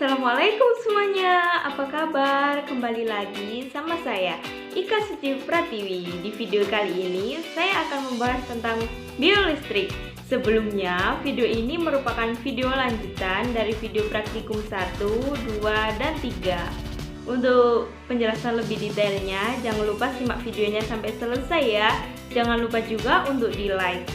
Assalamualaikum semuanya, apa kabar? Kembali lagi sama saya, Ika Suci Pratiwi. Di video kali ini, saya akan membahas tentang biolistrik. Sebelumnya, video ini merupakan video lanjutan dari video praktikum 1, 2, dan 3. Untuk penjelasan lebih detailnya, jangan lupa simak videonya sampai selesai ya. Jangan lupa juga untuk di-like.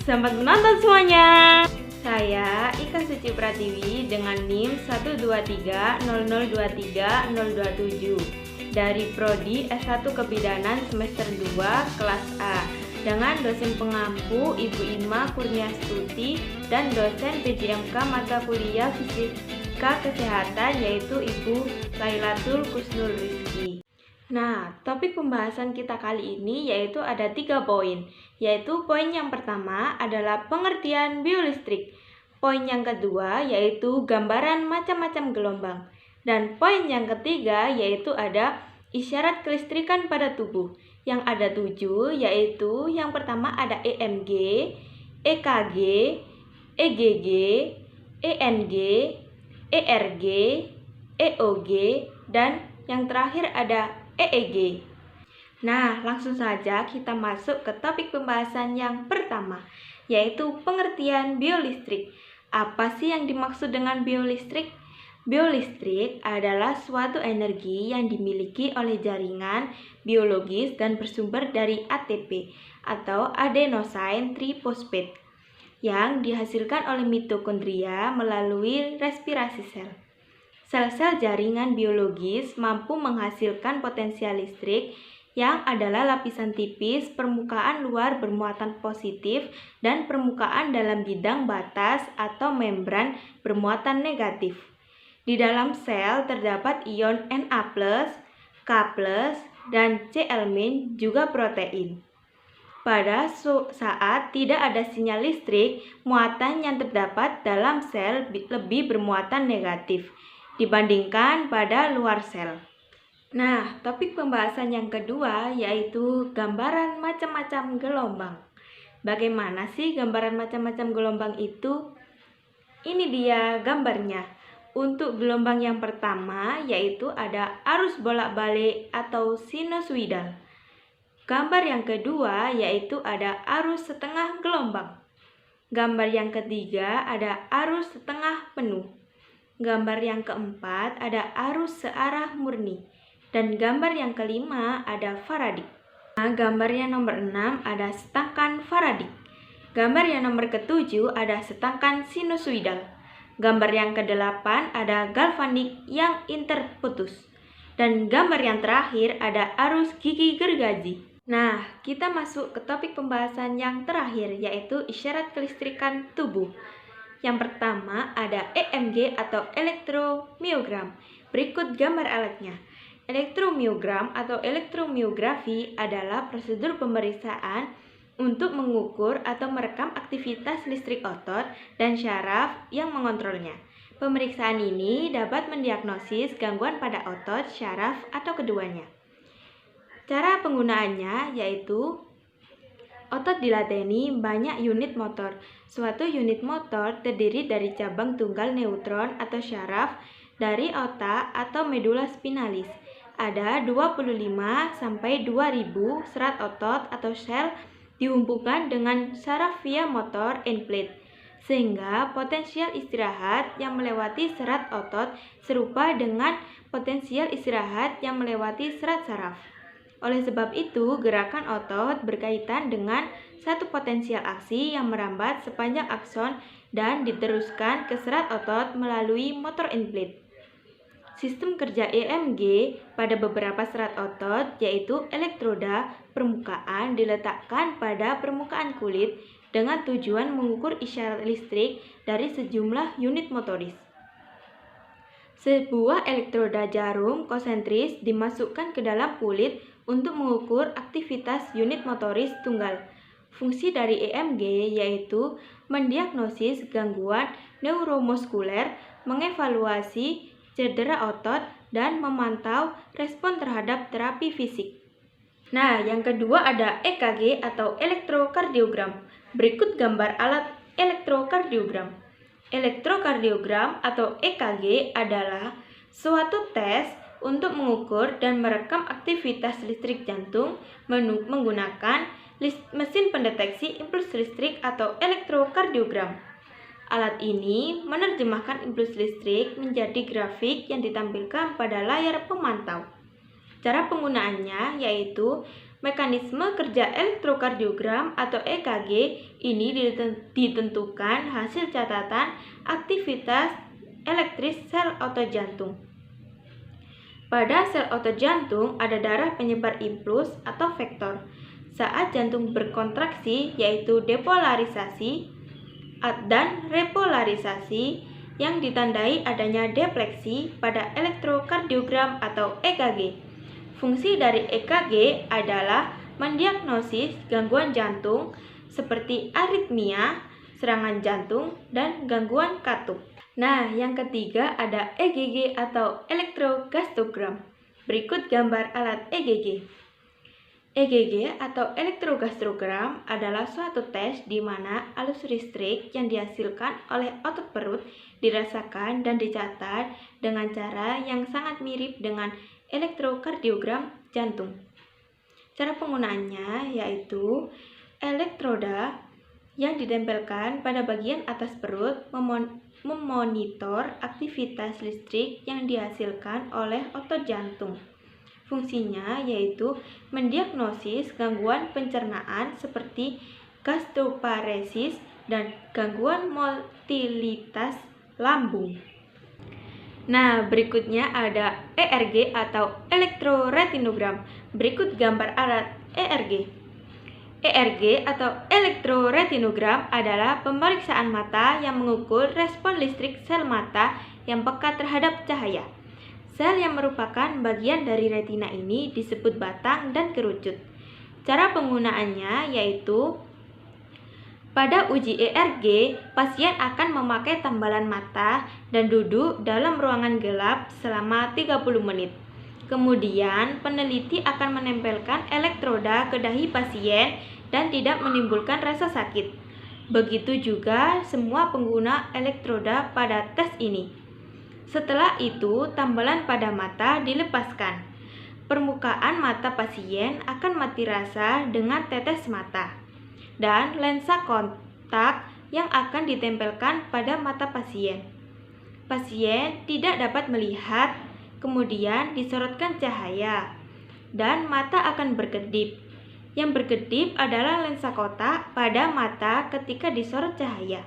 Selamat menonton semuanya! Saya Ika Suci Pratiwi dengan NIM 12300230027 dari Prodi S1 Kebidanan semester 2 kelas A dengan dosen pengampu Ibu Ima Kurniastuti dan dosen PJMK mata kuliah Fisika Kesehatan yaitu Ibu Lailatul Kusnul Rizki. Nah, topik pembahasan kita kali ini yaitu ada 3 poin, yaitu poin yang pertama adalah pengertian biolistrik, poin yang kedua yaitu gambaran macam-macam gelombang, dan poin yang ketiga yaitu ada isyarat kelistrikan pada tubuh, yang ada 7, yaitu yang pertama ada EMG, EKG, EGG, ENG, ERG, EOG, dan yang terakhir ada EEG. Nah, langsung saja kita masuk ke topik pembahasan yang pertama, yaitu pengertian biolistrik. Apa sih yang dimaksud dengan biolistrik? Biolistrik adalah suatu energi yang dimiliki oleh jaringan biologis dan bersumber dari ATP atau adenosine triphosphate yang dihasilkan oleh mitokondria melalui respirasi sel. Sel-sel jaringan biologis mampu menghasilkan potensial listrik yang adalah lapisan tipis permukaan luar bermuatan positif dan permukaan dalam bidang batas atau membran bermuatan negatif. Di dalam sel terdapat ion Na+, K+, dan Cl- juga protein. Pada saat tidak ada sinyal listrik, muatan yang terdapat dalam sel lebih bermuatan negatif dibandingkan pada luar sel. Nah, topik pembahasan yang kedua yaitu gambaran macam-macam gelombang. Bagaimana sih gambaran macam-macam gelombang itu? Ini dia gambarnya. Untuk gelombang yang pertama yaitu ada arus bolak-balik atau sinusoidal. Gambar yang kedua yaitu ada arus setengah gelombang. Gambar yang ketiga ada arus setengah penuh. Gambar yang keempat ada arus searah murni. Dan gambar yang kelima ada Faradik. Nah, gambar yang nomor 6 ada setangkan Faradik. Gambar yang nomor ketujuh ada setangkan sinusoidal. Gambar yang ke-8 ada galvanik yang interputus. Dan gambar yang terakhir ada arus gigi gergaji. Nah, kita masuk ke topik pembahasan yang terakhir yaitu isyarat kelistrikan tubuh. Yang pertama ada EMG atau elektromiogram. Berikut gambar alatnya. Elektromiogram atau elektromiografi adalah prosedur pemeriksaan untuk mengukur atau merekam aktivitas listrik otot dan syaraf yang mengontrolnya. Pemeriksaan ini dapat mendiagnosis gangguan pada otot, syaraf, atau keduanya. Cara penggunaannya yaitu otot dilateni banyak unit motor. Suatu unit motor terdiri dari cabang tunggal neutron atau syaraf dari otak atau medula spinalis. Ada 25-2000 serat otot atau sel dihubungkan dengan syaraf via motor end plate, sehingga potensial istirahat yang melewati serat otot serupa dengan potensial istirahat yang melewati serat saraf. Oleh sebab itu, gerakan otot berkaitan dengan satu potensial aksi yang merambat sepanjang akson dan diteruskan ke serat otot melalui motor end plate. Sistem kerja EMG pada beberapa serat otot yaitu elektroda permukaan diletakkan pada permukaan kulit dengan tujuan mengukur isyarat listrik dari sejumlah unit motoris. Sebuah elektroda jarum konsentris dimasukkan ke dalam kulit untuk mengukur aktivitas unit motoris tunggal. Fungsi dari EMG yaitu mendiagnosis gangguan neuromuskuler, mengevaluasi cedera otot, dan memantau respon terhadap terapi fisik. Nah, yang kedua ada EKG atau elektrokardiogram. Berikut gambar alat elektrokardiogram. Elektrokardiogram atau EKG adalah suatu tes untuk mengukur dan merekam aktivitas listrik jantung menggunakan mesin pendeteksi impuls listrik atau elektrokardiogram. Alat ini menerjemahkan impuls listrik menjadi grafik yang ditampilkan pada layar pemantau. Cara penggunaannya yaitu mekanisme kerja elektrokardiogram atau EKG ini ditentukan hasil catatan aktivitas elektris sel otot jantung. Pada sel otot jantung ada darah penyebar impuls atau vektor. Saat jantung berkontraksi yaitu depolarisasi dan repolarisasi yang ditandai adanya defleksi pada elektrokardiogram atau EKG. Fungsi dari EKG adalah mendiagnosis gangguan jantung seperti aritmia, serangan jantung, dan gangguan katup. Nah, yang ketiga ada EGG atau elektrogastrogram. Berikut gambar alat EGG. EGG atau elektrogastrogram adalah suatu tes di mana arus listrik yang dihasilkan oleh otot perut dirasakan dan dicatat dengan cara yang sangat mirip dengan elektrokardiogram jantung. Cara penggunaannya yaitu elektroda yang ditempelkan pada bagian atas perut memonitor aktivitas listrik yang dihasilkan oleh otot jantung. Fungsinya yaitu mendiagnosis gangguan pencernaan seperti gastroparesis dan gangguan motilitas lambung. Nah, berikutnya ada ERG atau elektroretinogram. Berikut gambar alat ERG. ERG atau elektroretinogram adalah pemeriksaan mata yang mengukur respon listrik sel mata yang peka terhadap cahaya. Sel yang merupakan bagian dari retina ini disebut batang dan kerucut. Cara penggunaannya yaitu pada uji ERG, pasien akan memakai tambalan mata dan duduk dalam ruangan gelap selama 30 menit. Kemudian, peneliti akan menempelkan elektroda ke dahi pasien dan tidak menimbulkan rasa sakit. Begitu juga semua pengguna elektroda pada tes ini. Setelah itu, tambalan pada mata dilepaskan. Permukaan mata pasien akan mati rasa dengan tetes mata dan lensa kontak yang akan ditempelkan pada mata pasien. Pasien tidak dapat melihat, kemudian disorotkan cahaya, dan mata akan berkedip. Yang berkedip adalah lensa kotak pada mata ketika disorot cahaya.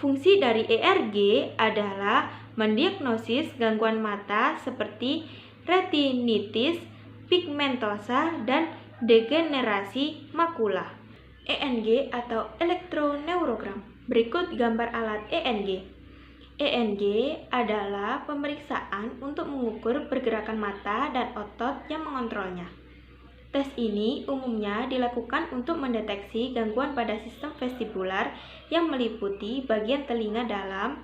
Fungsi dari ERG adalah mendiagnosis gangguan mata seperti retinitis pigmentosa dan degenerasi makula. ENG atau elektroneurogram. Berikut gambar alat ENG. ENG adalah pemeriksaan untuk mengukur pergerakan mata dan otot yang mengontrolnya. Tes ini umumnya dilakukan untuk mendeteksi gangguan pada sistem vestibular yang meliputi bagian telinga dalam,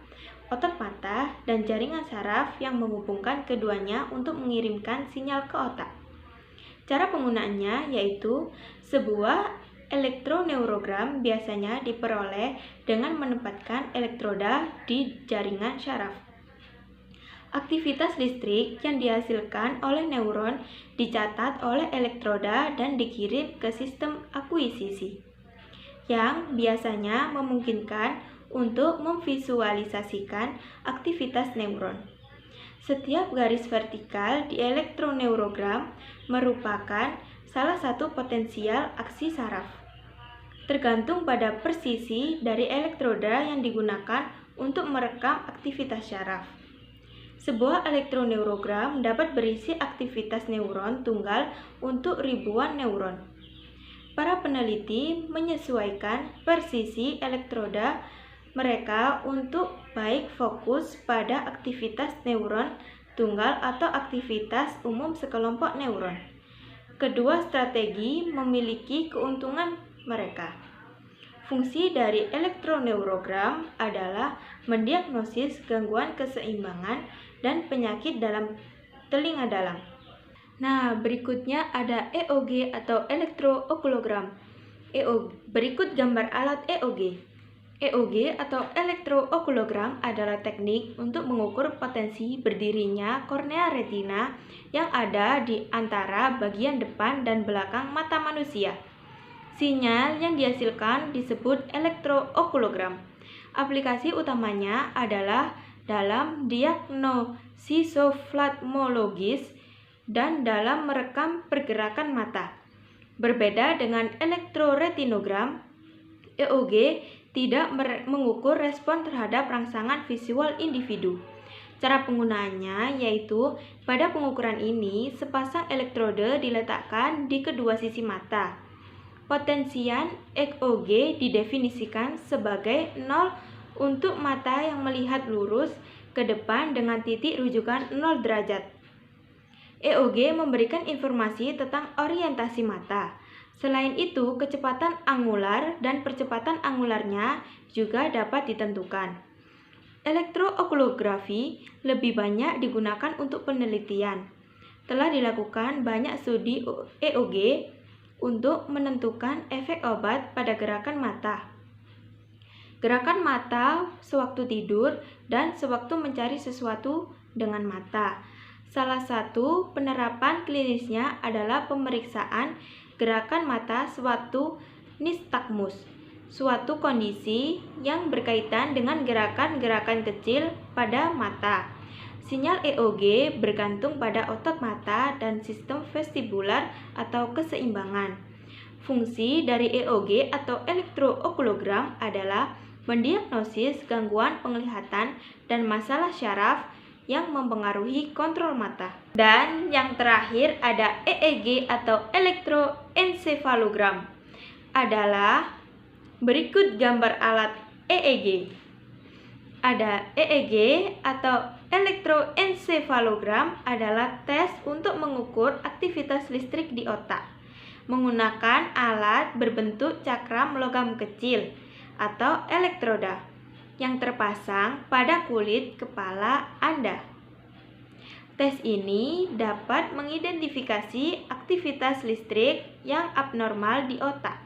otot mata, dan jaringan saraf yang menghubungkan keduanya untuk mengirimkan sinyal ke otak. Cara penggunaannya yaitu sebuah elektroneurogram biasanya diperoleh dengan menempatkan elektroda di jaringan saraf. Aktivitas listrik yang dihasilkan oleh neuron dicatat oleh elektroda dan dikirim ke sistem akuisisi, yang biasanya memungkinkan untuk memvisualisasikan aktivitas neuron. Setiap garis vertikal di elektroneurogram merupakan salah satu potensial aksi saraf, tergantung pada presisi dari elektroda yang digunakan untuk merekam aktivitas saraf. Sebuah elektroneurogram dapat berisi aktivitas neuron tunggal untuk ribuan neuron. Para peneliti menyesuaikan presisi elektroda mereka untuk baik fokus pada aktivitas neuron tunggal atau aktivitas umum sekelompok neuron. Kedua strategi memiliki keuntungan mereka. Fungsi dari elektroneurogram adalah mendiagnosis gangguan keseimbangan dan penyakit dalam telinga dalam. Nah, berikutnya ada EOG atau elektrookulogram. Berikut gambar alat EOG. EOG atau elektrookulogram adalah teknik untuk mengukur potensi berdirinya kornea retina yang ada di antara bagian depan dan belakang mata manusia. Sinyal yang dihasilkan disebut elektrookulogram. Aplikasi utamanya adalah dalam diagnosisoftalmologis dan dalam merekam pergerakan mata. Berbeda dengan elektroretinogram, EOG tidak mengukur respon terhadap rangsangan visual individu. Cara penggunaannya yaitu pada pengukuran ini sepasang elektrode diletakkan di kedua sisi mata. Potensian EOG didefinisikan sebagai 0 untuk mata yang melihat lurus ke depan dengan titik rujukan 0 derajat. EOG memberikan informasi tentang orientasi mata. Selain itu, kecepatan angular dan percepatan angularnya juga dapat ditentukan. Elektrookulografi lebih banyak digunakan untuk penelitian. Telah dilakukan banyak studi EOG untuk menentukan efek obat pada gerakan mata. Gerakan mata sewaktu tidur dan sewaktu mencari sesuatu dengan mata. Salah satu penerapan klinisnya adalah pemeriksaan gerakan mata sewaktu nistagmus, suatu kondisi yang berkaitan dengan gerakan-gerakan kecil pada mata. Sinyal EOG bergantung pada otot mata dan sistem vestibular atau keseimbangan. Fungsi dari EOG atau elektrookulogram adalah mendiagnosis gangguan penglihatan dan masalah syaraf yang mempengaruhi kontrol mata. Dan yang terakhir ada EEG atau elektroensefalogram. Adalah berikut gambar alat EEG. Ada EEG atau elektroensefalogram adalah tes untuk mengukur aktivitas listrik di otak menggunakan alat berbentuk cakram logam kecil atau elektroda yang terpasang pada kulit kepala Anda. Tes ini dapat mengidentifikasi aktivitas listrik yang abnormal di otak,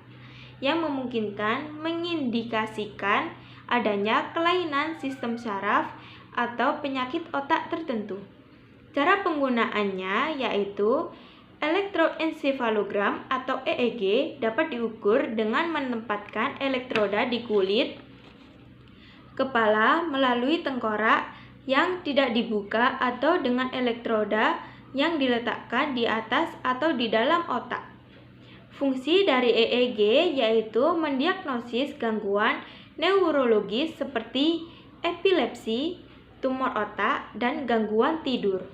yang memungkinkan mengindikasikan adanya kelainan sistem saraf atau penyakit otak tertentu. Cara penggunaannya yaitu elektroensefalogram atau EEG dapat diukur dengan menempatkan elektroda di kulit kepala melalui tengkorak yang tidak dibuka atau dengan elektroda yang diletakkan di atas atau di dalam otak. Fungsi dari EEG yaitu mendiagnosis gangguan neurologis seperti epilepsi, tumor otak, dan gangguan tidur.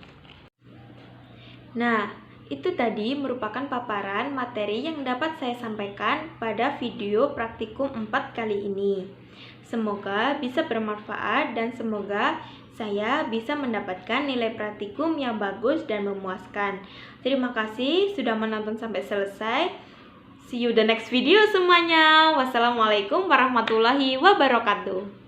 Nah, itu tadi merupakan paparan materi yang dapat saya sampaikan pada video praktikum 4 kali ini. Semoga bisa bermanfaat dan semoga saya bisa mendapatkan nilai praktikum yang bagus dan memuaskan. Terima kasih sudah menonton sampai selesai. See you the next video semuanya. Wassalamualaikum warahmatullahi wabarakatuh.